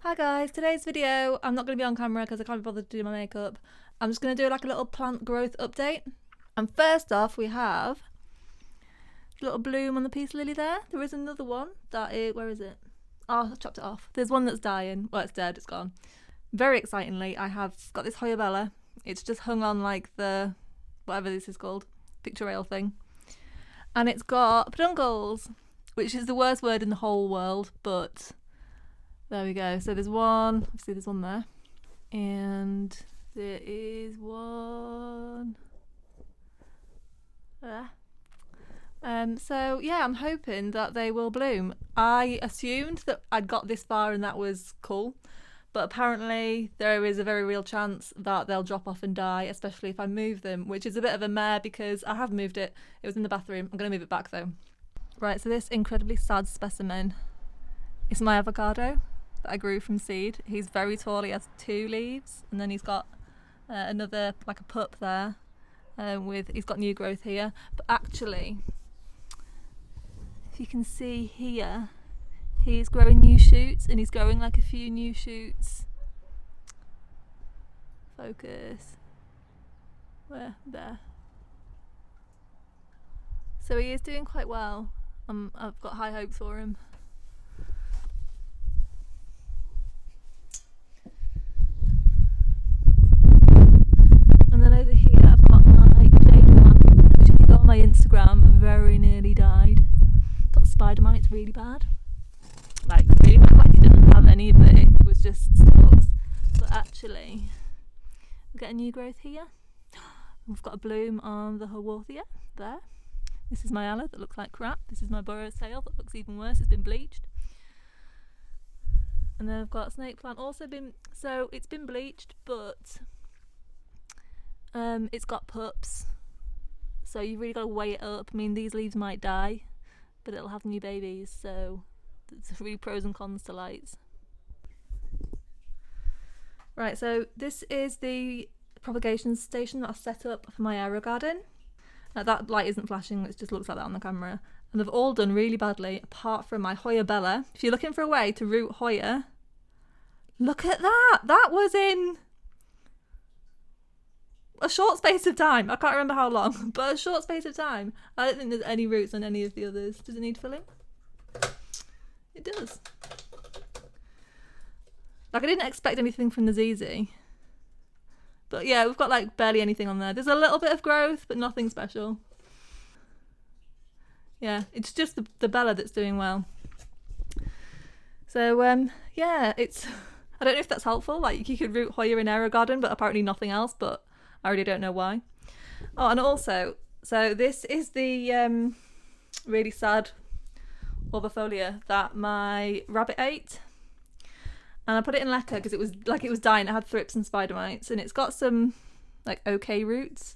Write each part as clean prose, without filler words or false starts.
Hi guys, today's video, I'm not going to be on camera because I can't be bothered to do my makeup. I'm just going to do like a little plant growth update. And first off we have a little bloom on the peace lily there. There is another one that is, where is it? Oh, I chopped it off. There's one that's dying. Well, it's dead, it's gone. Very excitingly, I have got this HOYA. It's just hung on like the, whatever this is called, picture rail thing. And it's got peduncles, which is the worst word in the whole world, but there we go. So there's one, obviously there's one there. And there is one there. So yeah, I'm hoping that they will bloom. I assumed that I'd got this far and that was cool, but apparently there is a very real chance that they'll drop off and die, especially if I move them, which is a bit of a mare because I have moved it. It was in the bathroom. I'm going to move it back though. Right, so this incredibly sad specimen is my avocado that I grew from seed. He's very tall, he has 2 leaves, and then he's got another, like a pup there, he's got new growth here. But actually, if you can see here, he's growing new shoots, and he's growing like a few new shoots. Focus. Where? There. So he is doing quite well. I've got high hopes for him. And then over here I've got my jade plant, which if you go on my Instagram, very nearly died. Got spider mites really bad. Like really bad, like it didn't have any of it, it was just stalks. But actually, we get a new growth here. We've got a bloom on the Haworthia there. This is my aloe that looks like crap. This is my burrow sail that looks even worse, it's been bleached. And then I've got a snake plant also been, so it's been bleached, but it's got pups, so you've really got to weigh it up. I mean, these leaves might die, but it'll have new babies, so there's really pros and cons to lights. Right, so this is the propagation station that I set up for my aero garden. Now, that light isn't flashing, it just looks like that on the camera. And they've all done really badly, apart from my Hoya Bella. If you're looking for a way to root Hoya, look at that! That was in a short space of time. I can't remember how long, but a short space of time. I don't think there's any roots on any of the others. Does it need filling? It does. Like, I didn't expect anything from the ZZ. But yeah, we've got like barely anything on there. There's a little bit of growth, but nothing special. Yeah, it's just the Bella that's doing well. So yeah, it's, I don't know if that's helpful. Like, you could root Hoya in aero garden, but apparently nothing else, but I really don't know why. Oh, and also, so this is the really sad orbifolia that my rabbit ate. And I put it in leca because it was dying. It had thrips and spider mites, and it's got some like okay roots,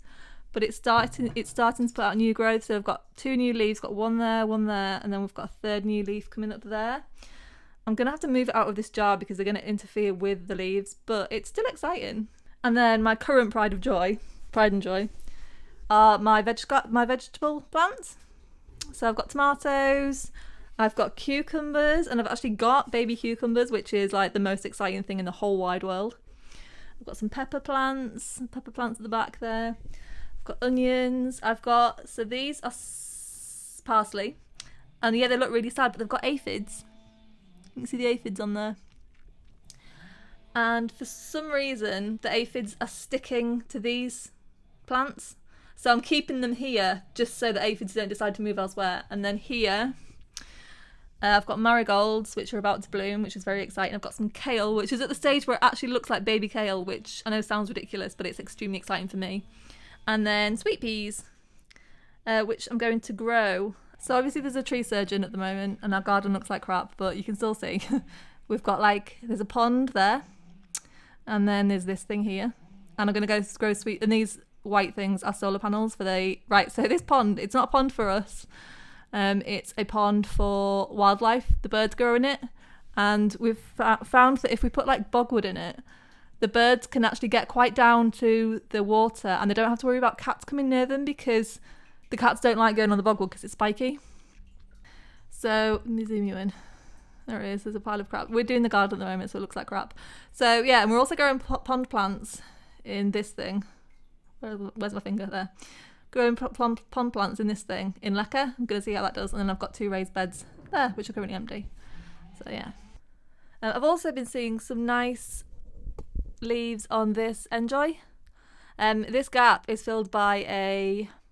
but it's starting to put out new growth. So I've got 2 new leaves, got one there, and then we've got a 3rd new leaf coming up there. I'm gonna have to move it out of this jar because they're gonna interfere with the leaves, but it's still exciting. And then my current pride and joy, are my vegetable plants. So I've got tomatoes, I've got cucumbers, and I've actually got baby cucumbers, which is like the most exciting thing in the whole wide world. I've got some pepper plants at the back there. I've got onions. So these are parsley, and yeah, they look really sad, but they've got aphids. You can see the aphids on there. And for some reason, the aphids are sticking to these plants. So I'm keeping them here just so the aphids don't decide to move elsewhere. And then here, I've got marigolds, which are about to bloom, which is very exciting. I've got some kale, which is at the stage where it actually looks like baby kale, which I know sounds ridiculous, but it's extremely exciting for me. And then sweet peas, which I'm going to grow. So obviously there's a tree surgeon at the moment, and our garden looks like crap, but you can still see. We've got there's a pond there, and then there's this thing here. And I'm going to go grow sweet, and these white things are solar panels right, so this pond, it's not a pond for us. It's a pond for wildlife. The birds grow in it, and we've found that if we put like bogwood in it, the birds can actually get quite down to the water, and they don't have to worry about cats coming near them because the cats don't like going on the bogwood because it's spiky. So let me zoom you in. There it is. There's a pile of crap. We're doing the garden at the moment, so it looks like crap. So yeah, and we're also growing pond plants in this thing. Where's my finger? There. Growing pond plants in this thing in Lecker. I'm going to see how that does. And then I've got 2 raised beds there, which are currently empty. So yeah. I've also been seeing some nice leaves on this Enjoy. This gap is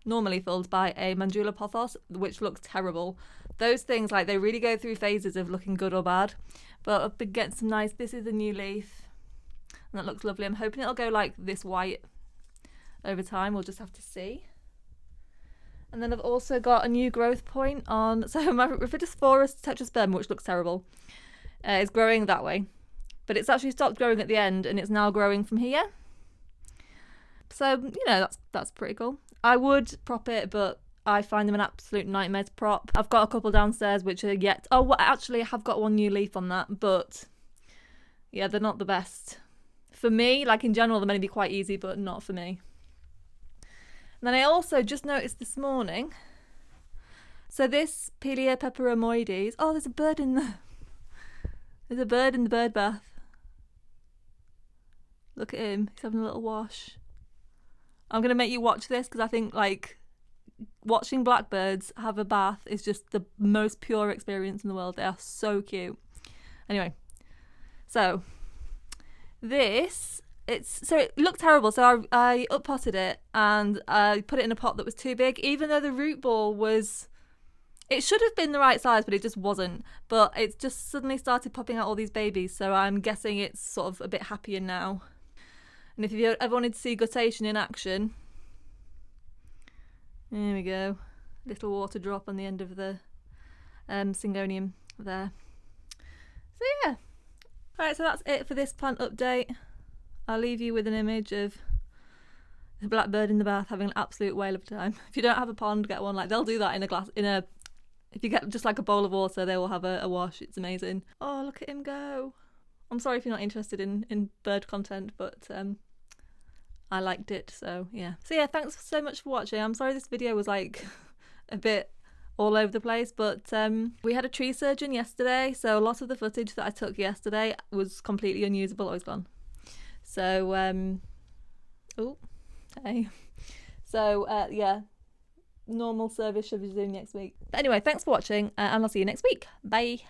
normally filled by a Mandula pothos, which looks terrible. Those things, like, they really go through phases of looking good or bad. But I've been getting some nice, this is a new leaf, and that looks lovely. I'm hoping it'll go like this white over time. We'll just have to see. And then I've also got a new growth point on, so my Rhiphidophorus tetrasperma, which looks terrible, is growing that way. But it's actually stopped growing at the end, and it's now growing from here. So, you know, that's pretty cool. I would prop it, but I find them an absolute nightmare to prop. I've got a couple downstairs which are yet... Oh, well, actually, I have got 1 new leaf on that, but yeah, they're not the best. For me, like in general, they're meant to be quite easy, but not for me. And then I also just noticed this morning, so this Pelea peperomoides... Oh, there's a bird in the... There's a bird in the bird bath. Look at him. He's having a little wash. I'm going to make you watch this because I think, like, watching blackbirds have a bath is just the most pure experience in the world. They are so cute. Anyway, so it looked terrible. So I up-potted it and I put it in a pot that was too big, even though the root ball was... It should have been the right size, but it just wasn't. But it just suddenly started popping out all these babies, so I'm guessing it's sort of a bit happier now. And if you ever wanted to see guttation in action, there we go. Little water drop on the end of the Syngonium there. So yeah. Alright, so that's it for this plant update. I'll leave you with an image of the blackbird in the bath having an absolute whale of a time. If you don't have a pond, get one. Like, they'll do that if you get just like a bowl of water, they will have a wash. It's amazing. Oh, look at him go. I'm sorry if you're not interested in bird content, but I liked it, so yeah. So yeah, thanks so much for watching. I'm sorry this video was like a bit all over the place, but we had a tree surgeon yesterday, so a lot of the footage that I took yesterday was completely unusable. It was gone. So, yeah, normal service should resume next week. But anyway, thanks for watching, and I'll see you next week. Bye.